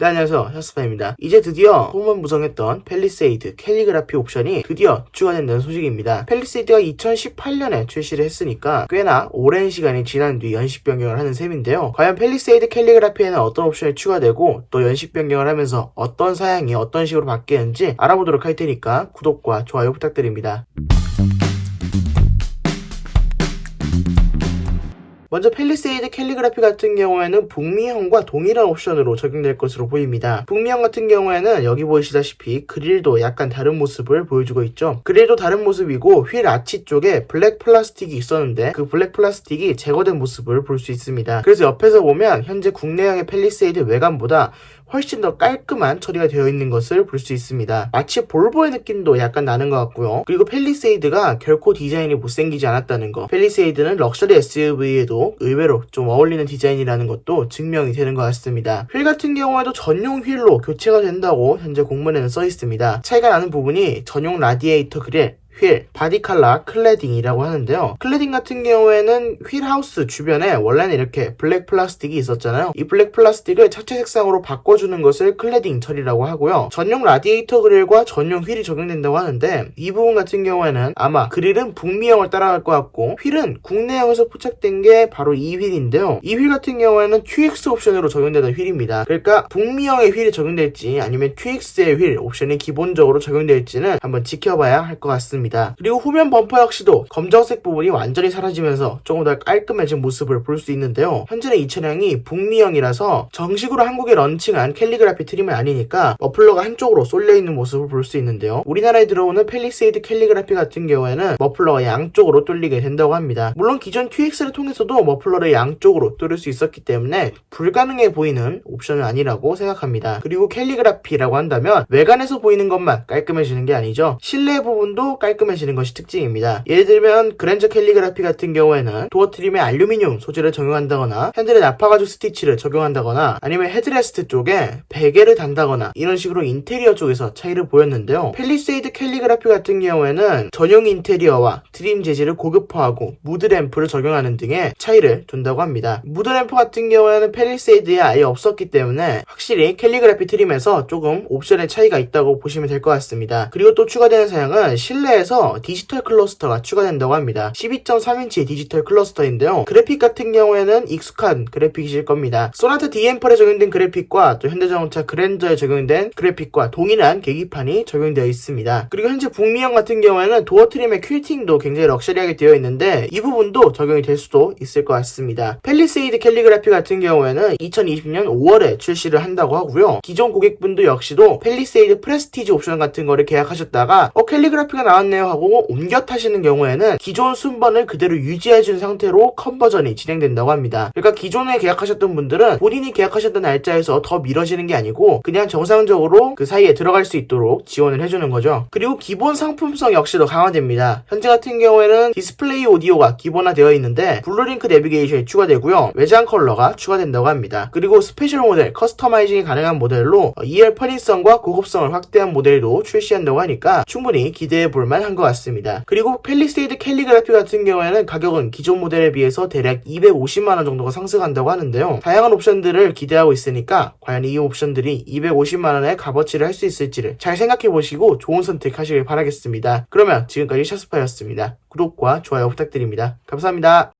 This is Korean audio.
네, 안녕하세요. 샤스파입니다. 이제 드디어 소문 무성했던 팰리세이드 캘리그라피 옵션이 드디어 추가된다는 소식입니다. 팰리세이드가 2018년에 출시를 했으니까 꽤나 오랜 시간이 지난 뒤 연식 변경을 하는 셈인데요. 과연 팰리세이드 캘리그라피에는 어떤 옵션이 추가되고 또 연식 변경을 하면서 어떤 사양이 어떤 식으로 바뀌는지 알아보도록 할 테니까 구독과 좋아요 부탁드립니다. 먼저 팰리세이드 캘리그라피 같은 경우에는 북미형과 동일한 옵션으로 적용될 것으로 보입니다. 북미형 같은 경우에는 여기 보시다시피 그릴도 약간 다른 모습을 보여주고 있죠. 그릴도 다른 모습이고 휠 아치 쪽에 블랙 플라스틱이 있었는데 그 블랙 플라스틱이 제거된 모습을 볼 수 있습니다. 그래서 옆에서 보면 현재 국내형의 팰리세이드 외관보다 훨씬 더 깔끔한 처리가 되어 있는 것을 볼 수 있습니다. 마치 볼보의 느낌도 약간 나는 것 같고요. 그리고 팰리세이드가 결코 디자인이 못생기지 않았다는 거. 팰리세이드는 럭셔리 SUV에도 의외로 좀 어울리는 디자인이라는 것도 증명이 되는 것 같습니다. 휠 같은 경우에도 전용 휠로 교체가 된다고 현재 공문에는 써 있습니다. 차이가 나는 부분이 전용 라디에이터 그릴, 휠, 바디 컬러, 클래딩이라고 하는데요. 클래딩 같은 경우에는 휠 하우스 주변에 원래는 이렇게 블랙 플라스틱이 있었잖아요. 이 블랙 플라스틱을 차체 색상으로 바꿔주는 것을 클래딩 처리라고 하고요. 전용 라디에이터 그릴과 전용 휠이 적용된다고 하는데 이 부분 같은 경우에는 아마 그릴은 북미형을 따라갈 것 같고 휠은 국내형에서 포착된 게 바로 이 휠인데요. 이 휠 같은 경우에는 QX 옵션으로 적용되는 휠입니다. 그러니까 북미형의 휠이 적용될지 아니면 QX의 휠 옵션이 기본적으로 적용될지는 한번 지켜봐야 할 것 같습니다. 그리고 후면 범퍼 역시도 검정색 부분이 완전히 사라지면서 조금 더 깔끔해진 모습을 볼 수 있는데요. 현재는 이 차량이 북미형이라서 정식으로 한국에 런칭한 캘리그라피 트림은 아니니까 머플러가 한쪽으로 쏠려있는 모습을 볼 수 있는데요. 우리나라에 들어오는 팰리세이드 캘리그라피 같은 경우에는 머플러가 양쪽으로 뚫리게 된다고 합니다. 물론 기존 QX를 통해서도 머플러를 양쪽으로 뚫을 수 있었기 때문에 불가능해 보이는 옵션은 아니라고 생각합니다. 그리고 캘리그라피라고 한다면 외관에서 보이는 것만 깔끔해지는 게 아니죠. 실내 부분도 깔끔해지는 것이 특징입니다. 예를 들면 그랜저 캘리그라피 같은 경우에는 도어 트림에 알루미늄 소재를 적용한다거나 핸들에 나파가죽 스티치를 적용한다거나 아니면 헤드레스트 쪽에 베개를 단다거나 이런 식으로 인테리어 쪽에서 차이를 보였는데요. 팰리세이드 캘리그라피 같은 경우에는 전용 인테리어와 트림 재질을 고급화하고 무드램프를 적용하는 등의 차이를 둔다고 합니다. 무드램프 같은 경우에는 팰리세이드에 아예 없었기 때문에 확실히 캘리그라피 트림에서 조금 옵션의 차이가 있다고 보시면 될 것 같습니다. 그리고 또 추가되는 사양은 실내에서 디지털 클러스터가 추가된다고 합니다. 12.3인치 디지털 클러스터인데요. 그래픽 같은 경우에는 익숙한 그래픽이실 겁니다. 소나타 DM8에 적용된 그래픽과 또 현대자동차 그랜저에 적용된 그래픽과 동일한 계기판이 적용되어 있습니다. 그리고 현재 북미형 같은 경우에는 도어 트림의 퀼팅도 굉장히 럭셔리하게 되어 있는데 이 부분도 적용이 될 수도 있을 것 같습니다. 팰리세이드 캘리그라피 같은 경우에는 2020년 5월에 출시를 한다고 하고요. 기존 고객분도 역시도 팰리세이드 프레스티지 옵션 같은 거를 계약하셨다가 캘리그라피가 나왔네요 하고 옮겨 타시는 경우에는 기존 순번을 그대로 유지해준 상태로 컨버전이 진행된다고 합니다. 그러니까 기존에 계약하셨던 분들은 본인이 계약하셨던 날짜에서 더 미뤄지는 게 아니고 그냥 정상적으로 그 사이에 들어갈 수 있도록 지원을 해주는 거죠. 그리고 기본 상품성 역시도 강화됩니다. 현재 같은 경우에는 디스플레이 오디오가 기본화되어 있는데 블루링크 내비게이션이 추가되고요. 외장 컬러가 추가된다고 합니다. 그리고 스페셜 모델, 커스터마이징이 가능한 모델로 2열 편의성과 고급성을 확대한 모델도 출시한다고 하니까 충분히 기대해 볼 만한 것 같습니다. 그리고 팰리세이드 캘리그라피 같은 경우에는 가격은 기존 모델에 비해서 대략 250만원 정도가 상승한다고 하는데요. 다양한 옵션들을 기대하고 있으니까 과연 이 옵션들이 250만원의 값어치를 할 수 있을지를 잘 생각해 보시고 좋은 선택하시길 바라겠습니다. 그러면 지금까지 샤스파였습니다. 구독과 좋아요 부탁드립니다. 감사합니다.